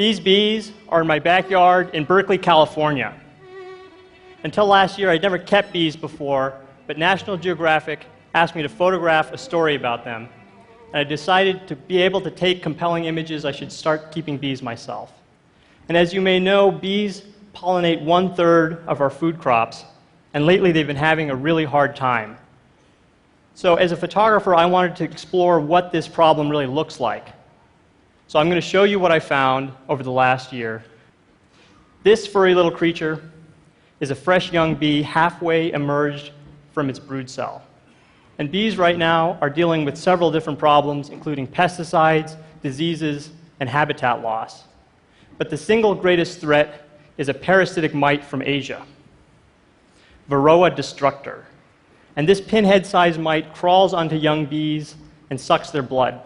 These bees are in my backyard in Berkeley, California. Until last year, I'd never kept bees before, but National Geographic asked me to photograph a story about them. And I decided to be able to take compelling images, I should start keeping bees myself. And as you may know, bees pollinate 1/3 of our food crops, and lately they've been having a really hard time. So as a photographer, I wanted to explore what this problem really looks like. So I'm going to show you what I found over the last year. This furry little creature is a fresh young bee halfway emerged from its brood cell. And bees right now are dealing with several different problems, including pesticides, diseases, and habitat loss. But the single greatest threat is a parasitic mite from Asia, Varroa destructor. And this pinhead-sized mite crawls onto young bees and sucks their blood.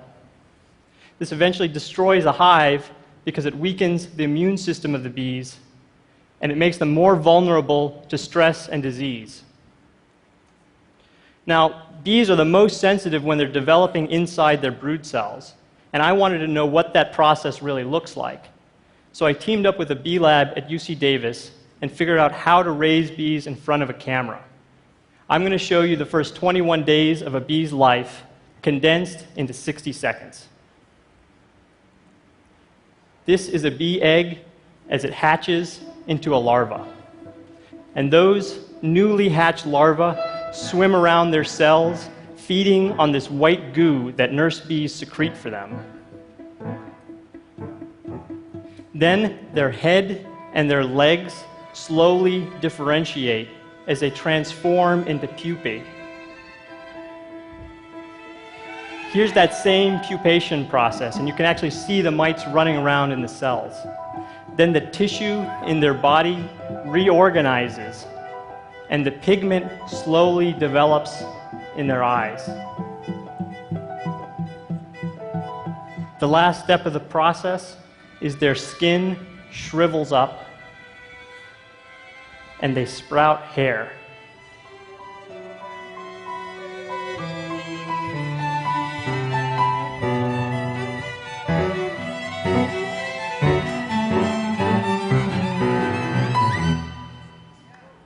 This eventually destroys a hive because it weakens the immune system of the bees, and it makes them more vulnerable to stress and disease. Now, bees are the most sensitive when they're developing inside their brood cells, and I wanted to know what that process really looks like. So I teamed up with a bee lab at UC Davis and figured out how to raise bees in front of a camera. I'm going to show you the first 21 days of a bee's life condensed into 60 seconds. This is a bee egg as it hatches into a larva. And those newly hatched larvae swim around their cells, feeding on this white goo that nurse bees secrete for them. Then their head and their legs slowly differentiate as they transform into pupae. Here's that same pupation process, and you can actually see the mites running around in the cells. Then the tissue in their body reorganizes, and the pigment slowly develops in their eyes. The last step of the process is their skin shrivels up, and they sprout hair.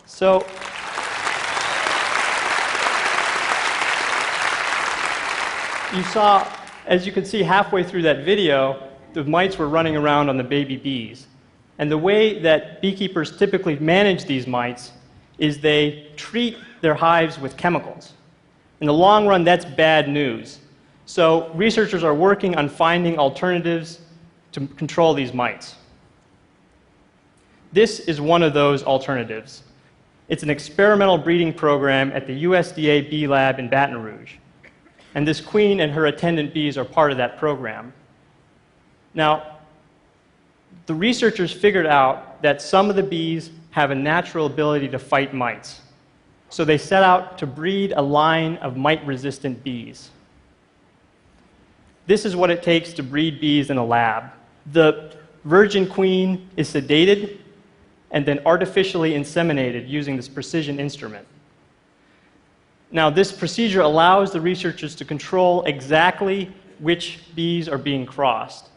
So, you saw, as you can see halfway through that video, the mites were running around on the baby bees. And the way that beekeepers typically manage these mites is they treat their hives with chemicals. In the long run, that's bad news. So researchers are working on finding alternatives to control these mites. This is one of those alternatives. It's an experimental breeding program at the USDA Bee Lab in Baton Rouge. And this queen and her attendant bees are part of that program. Now, the researchers figured out that some of the bees have a natural ability to fight mites. So they set out to breed a line of mite-resistant bees. This is what it takes to breed bees in a lab. The virgin queen is sedated and then artificially inseminated using this precision instrument. Now, this procedure allows the researchers to control exactly which bees are being crossed.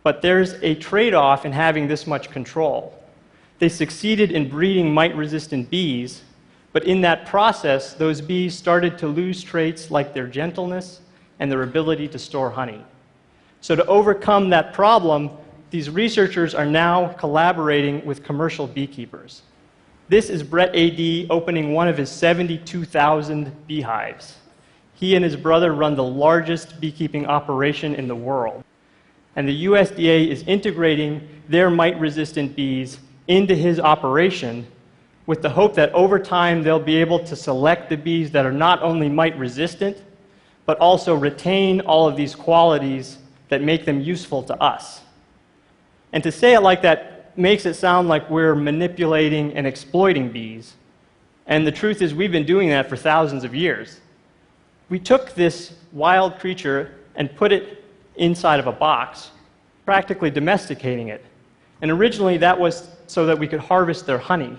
But there's a trade-off in having this much control. They succeeded in breeding mite-resistant bees, but in that process, those bees started to lose traits like their gentleness and their ability to store honey. So to overcome that problem, these researchers are now collaborating with commercial beekeepers. This is Brett A.D. opening one of his 72,000 beehives. He and his brother run the largest beekeeping operation in the world. And the USDA is integrating their mite-resistant bees into his operation with the hope that over time they'll be able to select the bees that are not only mite-resistant, but also retain all of these qualities that make them useful to us. And to say it like that makes it sound like we're manipulating and exploiting bees. And the truth is we've been doing that for thousands of years. We took this wild creature and put it inside of a box, practically domesticating it. And originally that was so that we could harvest their honey.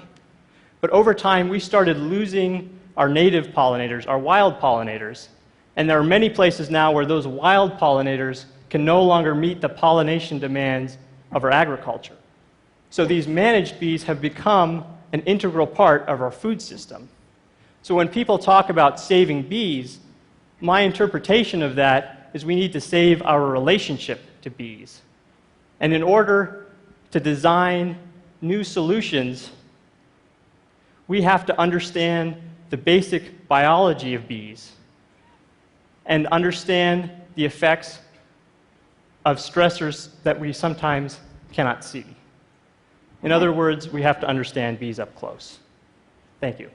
But over time we started losing our native pollinators, our wild pollinators. And there are many places now where those wild pollinators can no longer meet the pollination demands of our agriculture. So these managed bees have become an integral part of our food system. So when people talk about saving bees, my interpretation of that is we need to save our relationship to bees. And in order to design new solutions, we have to understand the basic biology of bees and understand the effects of stressors that we sometimes cannot see. In other words, we have to understand bees up close. Thank you.